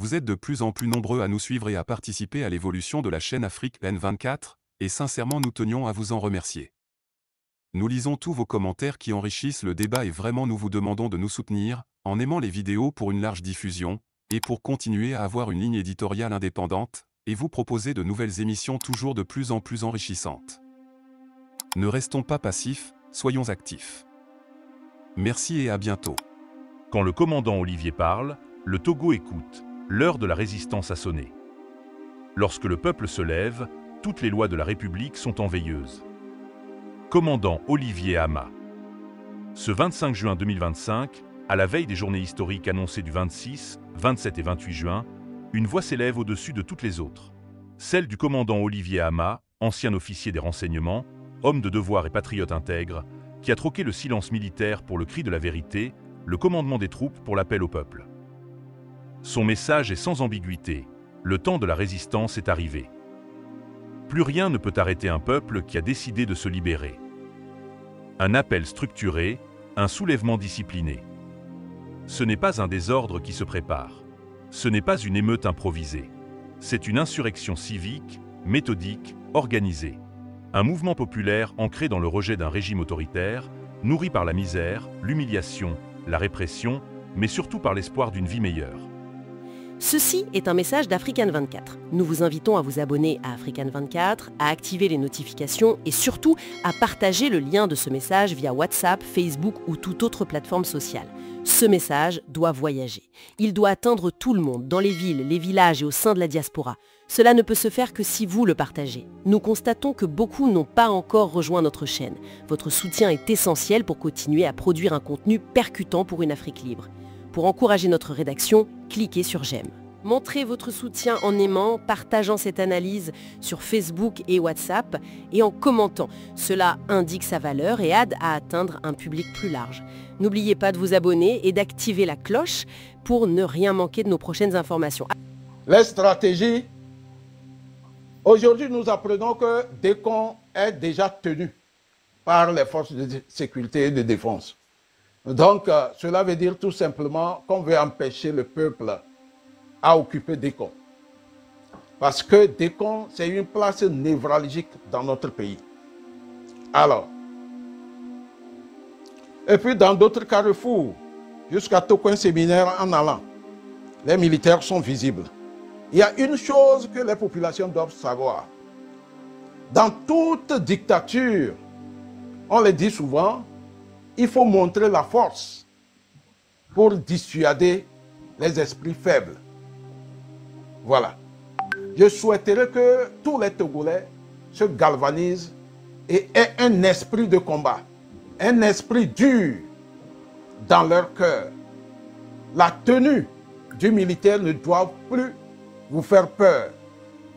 Vous êtes de plus en plus nombreux à nous suivre et à participer à l'évolution de la chaîne Afrique N24, et sincèrement nous tenions à vous en remercier. Nous lisons tous vos commentaires qui enrichissent le débat et vraiment nous vous demandons de nous soutenir, en aimant les vidéos pour une large diffusion, et pour continuer à avoir une ligne éditoriale indépendante, et vous proposer de nouvelles émissions toujours de plus en plus enrichissantes. Ne restons pas passifs, soyons actifs. Merci et à bientôt. Quand le commandant Olivier parle, le Togo écoute. L'heure de la résistance a sonné. Lorsque le peuple se lève, toutes les lois de la République sont en veilleuse. Commandant Olivier Ama. Ce 25 juin 2025, à la veille des journées historiques annoncées du 26, 27 et 28 juin, une voix s'élève au-dessus de toutes les autres. Celle du commandant Olivier Ama, ancien officier des renseignements, homme de devoir et patriote intègre, qui a troqué le silence militaire pour le cri de la vérité, le commandement des troupes pour l'appel au peuple. Son message est sans ambiguïté. Le temps de la résistance est arrivé. Plus rien ne peut arrêter un peuple qui a décidé de se libérer. Un appel structuré, un soulèvement discipliné. Ce n'est pas un désordre qui se prépare. Ce n'est pas une émeute improvisée. C'est une insurrection civique, méthodique, organisée. Un mouvement populaire ancré dans le rejet d'un régime autoritaire, nourri par la misère, l'humiliation, la répression, mais surtout par l'espoir d'une vie meilleure. Ceci est un message d'African24. Nous vous invitons à vous abonner à African24, à activer les notifications et surtout à partager le lien de ce message via WhatsApp, Facebook ou toute autre plateforme sociale. Ce message doit voyager. Il doit atteindre tout le monde, dans les villes, les villages et au sein de la diaspora. Cela ne peut se faire que si vous le partagez. Nous constatons que beaucoup n'ont pas encore rejoint notre chaîne. Votre soutien est essentiel pour continuer à produire un contenu percutant pour une Afrique libre. Pour encourager notre rédaction, cliquez sur j'aime. Montrez votre soutien en aimant, partageant cette analyse sur Facebook et WhatsApp et en commentant. Cela indique sa valeur et aide à atteindre un public plus large. N'oubliez pas de vous abonner et d'activer la cloche pour ne rien manquer de nos prochaines informations. Les stratégies. Aujourd'hui, nous apprenons que Dekon est déjà tenu par les forces de sécurité et de défense. Donc, cela veut dire tout simplement qu'on veut empêcher le peuple à occuper Dekon. Parce que Dekon, c'est une place névralgique dans notre pays. Alors, et puis dans d'autres carrefours, jusqu'à Tokoin séminaire en allant, les militaires sont visibles. Il y a une chose que les populations doivent savoir. Dans toute dictature, on le dit souvent, il faut montrer la force pour dissuader les esprits faibles. Voilà. Je souhaiterais que tous les Togolais se galvanisent et aient un esprit de combat, un esprit dur dans leur cœur. La tenue du militaire ne doit plus vous faire peur.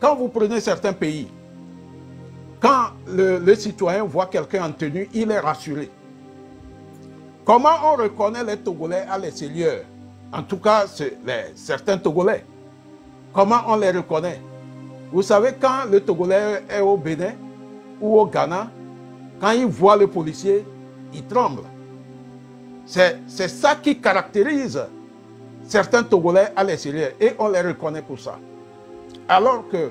Quand vous prenez certains pays, quand le citoyen voit quelqu'un en tenue, il est rassuré. Comment on reconnaît les Togolais à l'extérieur? En tout cas, certains Togolais. Comment on les reconnaît? Vous savez, quand le Togolais est au Bénin ou au Ghana, quand il voit le policier, il tremble. C'est ça qui caractérise certains Togolais à l'extérieur et on les reconnaît pour ça. Alors que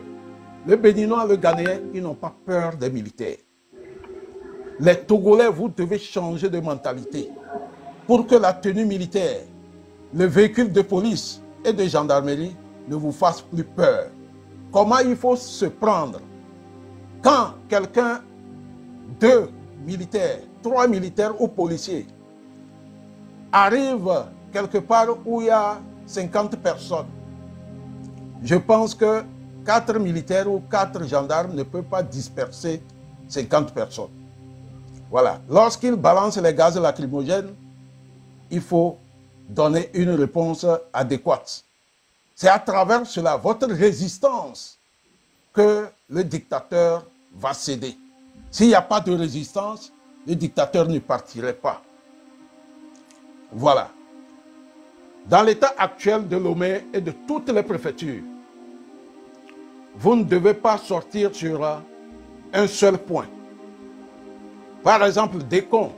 le Béninois, le Ghanéen, ils n'ont pas peur des militaires. Les Togolais, vous devez changer de mentalité pour que la tenue militaire, le véhicule de police et de gendarmerie ne vous fasse plus peur. Comment il faut se prendre quand quelqu'un, 2 militaires, 3 militaires ou policiers arrive quelque part où il y a 50 personnes. Je pense que 4 militaires ou 4 gendarmes ne peuvent pas disperser 50 personnes. Voilà. Lorsqu'ils balancent les gaz lacrymogènes, il faut donner une réponse adéquate. C'est à travers cela, votre résistance, que le dictateur va céder. S'il n'y a pas de résistance, le dictateur ne partirait pas. Voilà. Dans l'état actuel de Lomé et de toutes les préfectures, vous ne devez pas sortir sur un seul point. Par exemple, Dekon.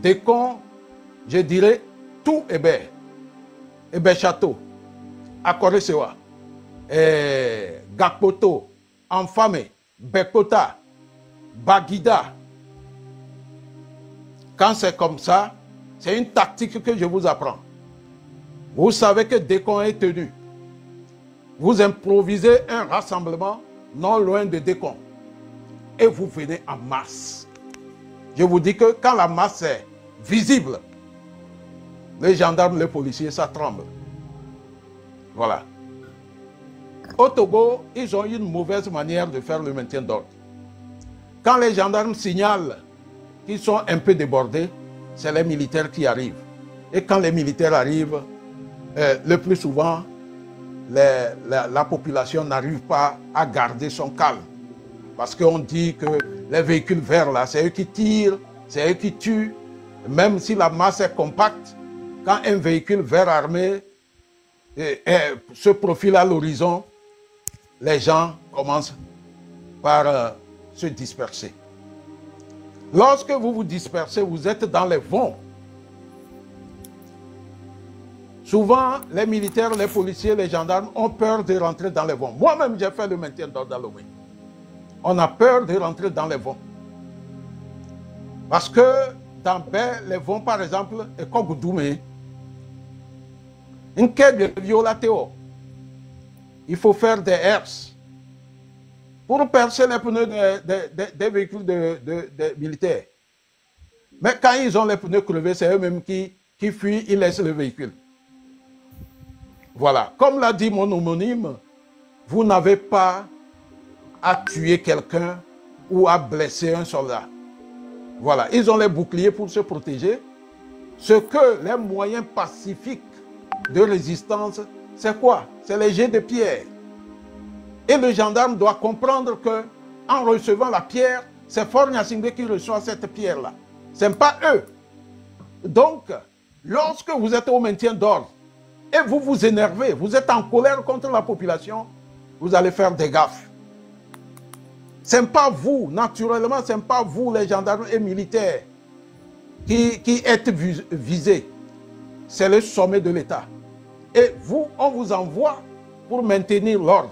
Dekon, je dirais tout Hébert, Hébert Château. Akoresewa, Gakpoto, Enfame, Bekota, Bagida. Quand c'est comme ça, c'est une tactique que je vous apprends. Vous savez que dès qu'on est tenu, vous improvisez un rassemblement non loin de Décon. Et vous venez en masse. Je vous dis que quand la masse est visible, les gendarmes, les policiers, ça tremble. Voilà. Au Togo, ils ont une mauvaise manière de faire le maintien d'ordre. Quand les gendarmes signalent qu'ils sont un peu débordés, c'est les militaires qui arrivent. Et quand les militaires arrivent, le plus souvent, la population n'arrive pas à garder son calme. Parce qu'on dit que les véhicules verts, là, c'est eux qui tirent, c'est eux qui tuent. Même si la masse est compacte, quand un véhicule vert armé se profile à l'horizon, les gens commencent par se disperser. Lorsque vous vous dispersez, vous êtes dans les vents. Souvent, les militaires, les policiers, les gendarmes ont peur de rentrer dans les vents. Moi-même, j'ai fait le maintien d'ordre dans Lomé. On a peur de rentrer dans les vents. Parce que dans les vents, par exemple, et Kogudoumé, il faut faire des herses pour percer les pneus des véhicules de militaires. Mais quand ils ont les pneus crevés, c'est eux-mêmes qui fuient, ils laissent le véhicule. Voilà. Comme l'a dit mon homonyme, vous n'avez pas à tuer quelqu'un ou à blesser un soldat. Voilà. Ils ont les boucliers pour se protéger. Ce que les moyens pacifiques de résistance, c'est quoi? C'est les jets de pierre. Et le gendarme doit comprendre que en recevant la pierre, c'est Faure Gnassingbé qui reçoit cette pierre-là. Ce n'est pas eux. Donc, lorsque vous êtes au maintien d'ordre et vous vous énervez, vous êtes en colère contre la population, vous allez faire des gaffes. Ce n'est pas vous, naturellement, ce n'est pas vous, les gendarmes et militaires, qui êtes visés. C'est le sommet de l'État. Et vous, on vous envoie pour maintenir l'ordre.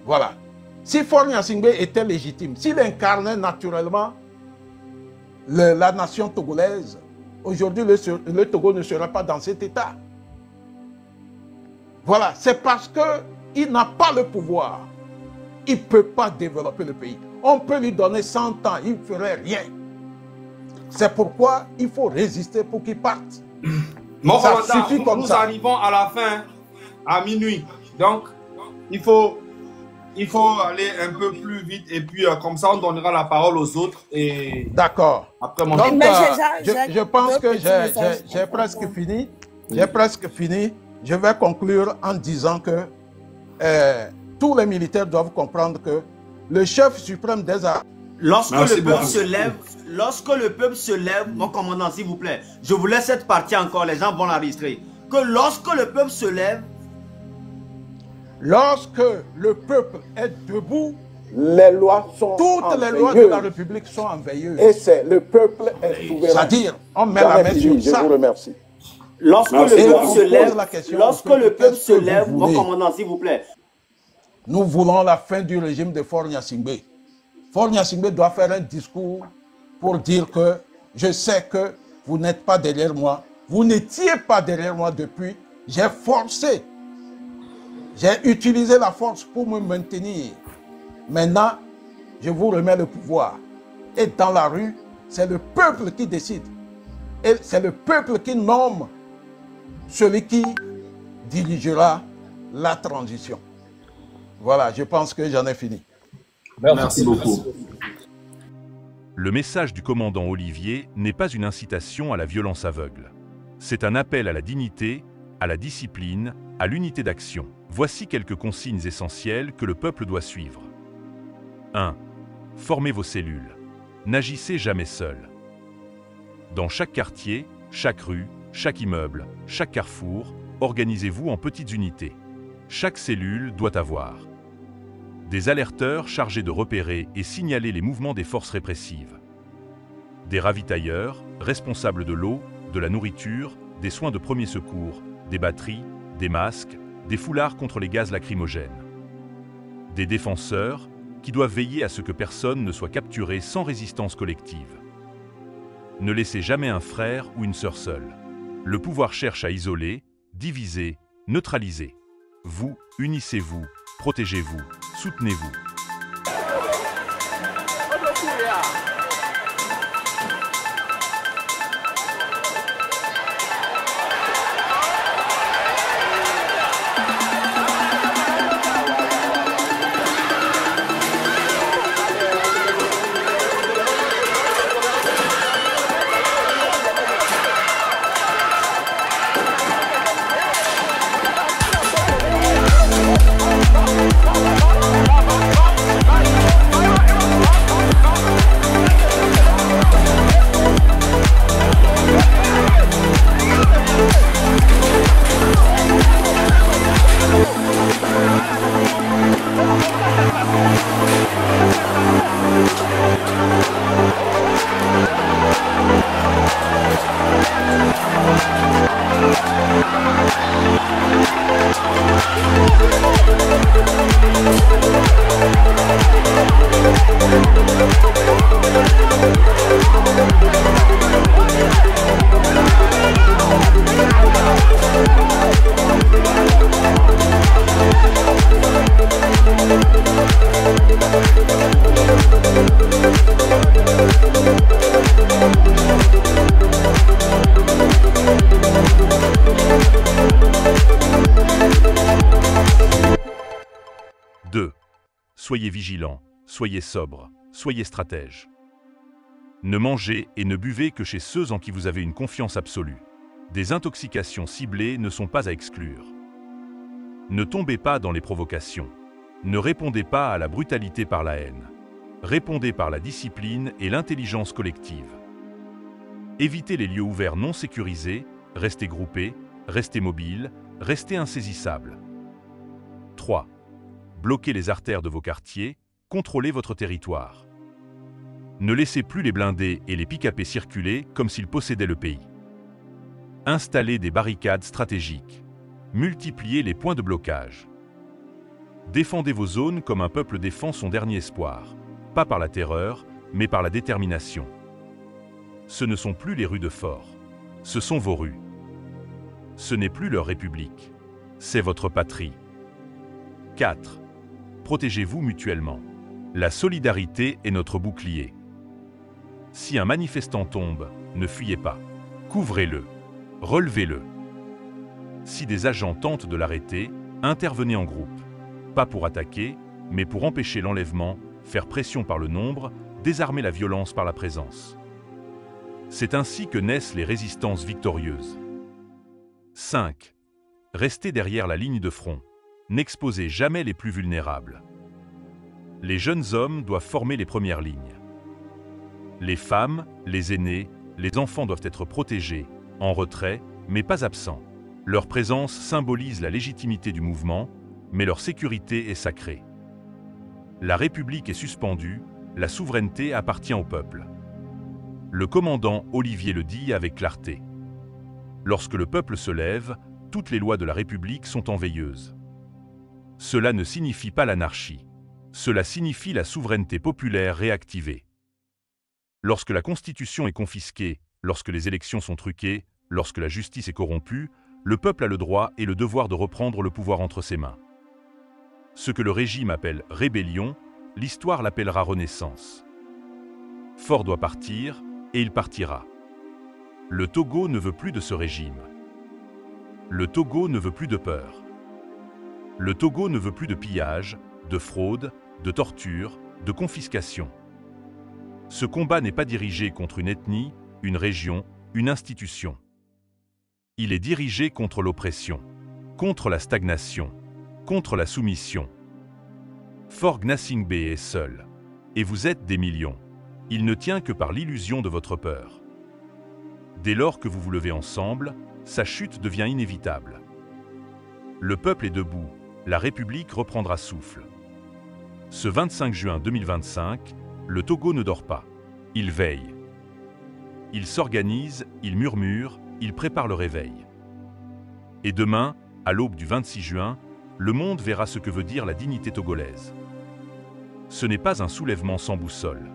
Voilà. Si Faure Gnassingbé était légitime, s'il incarnait naturellement la nation togolaise, aujourd'hui le Togo ne serait pas dans cet état. Voilà, c'est parce qu'il n'a pas le pouvoir. Il ne peut pas développer le pays. On peut lui donner 100 ans, il ne ferait rien. C'est pourquoi il faut résister pour qu'il parte. Ça suffit comme ça. Nous arrivons à la fin, à minuit. Donc, il faut aller un peu plus vite et puis comme ça, on donnera la parole aux autres. D'accord. Après mon je pense que j'ai presque fini. J'ai presque fini. Je vais conclure en disant que tous les militaires doivent comprendre que le chef suprême des armées... Lorsque le peuple se lève, mon commandant, s'il vous plaît, je vous laisse cette partie encore, les gens vont l'enregistrer. Que lorsque le peuple se lève, lorsque le peuple est debout, les lois sont toutes les lois de la République sont en veilleuse. Et c'est le peuple est souverain. C'est-à-dire, on met la main sur ça. Je vous remercie. Lorsque le peuple se lève, mon commandant, s'il vous plaît. Nous voulons la fin du régime de Faure Gnassingbé. Faure Gnassingbé doit faire un discours pour dire que je sais que vous n'êtes pas derrière moi. Vous n'étiez pas derrière moi depuis. J'ai forcé. J'ai utilisé la force pour me maintenir. Maintenant, je vous remets le pouvoir. Et dans la rue, c'est le peuple qui décide. Et c'est le peuple qui nomme celui qui dirigera la transition. Voilà, je pense que j'en ai fini. Merci beaucoup. Le message du commandant Olivier n'est pas une incitation à la violence aveugle. C'est un appel à la dignité, à la discipline, à l'unité d'action. Voici quelques consignes essentielles que le peuple doit suivre. 1. Formez vos cellules. N'agissez jamais seul. Dans chaque quartier, chaque rue, chaque immeuble, chaque carrefour, organisez-vous en petites unités. Chaque cellule doit avoir des alerteurs chargés de repérer et signaler les mouvements des forces répressives, des ravitailleurs, responsables de l'eau, de la nourriture, des soins de premier secours, des batteries, des masques, des foulards contre les gaz lacrymogènes. Des défenseurs qui doivent veiller à ce que personne ne soit capturé sans résistance collective. Ne laissez jamais un frère ou une sœur seule. Le pouvoir cherche à isoler, diviser, neutraliser. Vous, unissez-vous, protégez-vous, soutenez-vous. Soyez vigilants, soyez sobres, soyez stratèges. Ne mangez et ne buvez que chez ceux en qui vous avez une confiance absolue. Des intoxications ciblées ne sont pas à exclure. Ne tombez pas dans les provocations. Ne répondez pas à la brutalité par la haine. Répondez par la discipline et l'intelligence collective. Évitez les lieux ouverts non sécurisés, restez groupés, restez mobiles, restez insaisissables. 3. Bloquez les artères de vos quartiers, contrôlez votre territoire. Ne laissez plus les blindés et les pick-upés circuler comme s'ils possédaient le pays. Installez des barricades stratégiques. Multipliez les points de blocage. Défendez vos zones comme un peuple défend son dernier espoir, pas par la terreur, mais par la détermination. Ce ne sont plus les rues de fort, ce sont vos rues. Ce n'est plus leur république, c'est votre patrie. 4. Protégez-vous mutuellement. La solidarité est notre bouclier. Si un manifestant tombe, ne fuyez pas. Couvrez-le. Relevez-le. Si des agents tentent de l'arrêter, intervenez en groupe. Pas pour attaquer, mais pour empêcher l'enlèvement, faire pression par le nombre, désarmer la violence par la présence. C'est ainsi que naissent les résistances victorieuses. 5. Restez derrière la ligne de front. N'exposez jamais les plus vulnérables. Les jeunes hommes doivent former les premières lignes. Les femmes, les aînés, les enfants doivent être protégés, en retrait, mais pas absents. Leur présence symbolise la légitimité du mouvement, mais leur sécurité est sacrée. La République est suspendue, la souveraineté appartient au peuple. Le commandant Olivier le dit avec clarté. Lorsque le peuple se lève, toutes les lois de la République sont en veilleuse. Cela ne signifie pas l'anarchie. Cela signifie la souveraineté populaire réactivée. Lorsque la Constitution est confisquée, lorsque les élections sont truquées, lorsque la justice est corrompue, le peuple a le droit et le devoir de reprendre le pouvoir entre ses mains. Ce que le régime appelle rébellion, l'histoire l'appellera renaissance. Faure doit partir, et il partira. Le Togo ne veut plus de ce régime. Le Togo ne veut plus de peur. Le Togo ne veut plus de pillage, de fraude, de torture, de confiscation. Ce combat n'est pas dirigé contre une ethnie, une région, une institution. Il est dirigé contre l'oppression, contre la stagnation, contre la soumission. Faure Gnassingbé est seul, et vous êtes des millions. Il ne tient que par l'illusion de votre peur. Dès lors que vous vous levez ensemble, sa chute devient inévitable. Le peuple est debout, la République reprendra souffle. Ce 25 juin 2025, le Togo ne dort pas. Il veille. Il s'organise, il murmure, il prépare le réveil. Et demain, À l'aube du 26 juin, le monde verra ce que veut dire la dignité togolaise. Ce n'est pas un soulèvement sans boussole,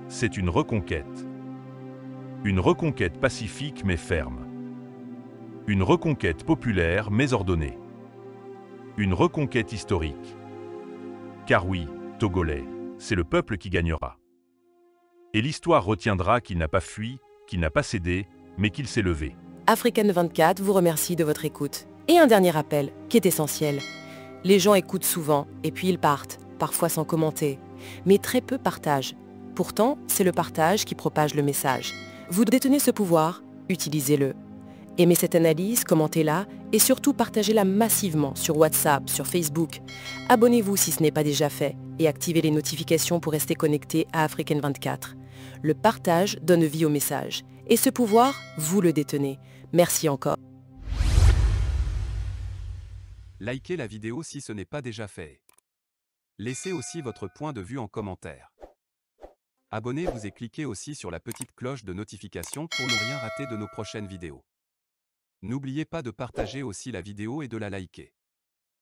c'est une reconquête. Une reconquête pacifique mais ferme. Une reconquête populaire mais ordonnée. Une reconquête historique. Car oui, Togolais, c'est le peuple qui gagnera. Et l'histoire retiendra qu'il n'a pas fui, qu'il n'a pas cédé, mais qu'il s'est levé. African 24 vous remercie de votre écoute. Et un dernier rappel, qui est essentiel. Les gens écoutent souvent, et puis ils partent, parfois sans commenter. Mais très peu partagent. Pourtant, c'est le partage qui propage le message. Vous détenez ce pouvoir, utilisez-le. Aimez cette analyse, commentez-la, et surtout partagez-la massivement sur WhatsApp, sur Facebook. Abonnez-vous si ce n'est pas déjà fait, et activez les notifications pour rester connecté à African 24. Le partage donne vie au message. Et ce pouvoir, vous le détenez. Merci encore. Likez la vidéo si ce n'est pas déjà fait. Laissez aussi votre point de vue en commentaire. Abonnez-vous et cliquez aussi sur la petite cloche de notification pour ne rien rater de nos prochaines vidéos. N'oubliez pas de partager aussi la vidéo et de la liker.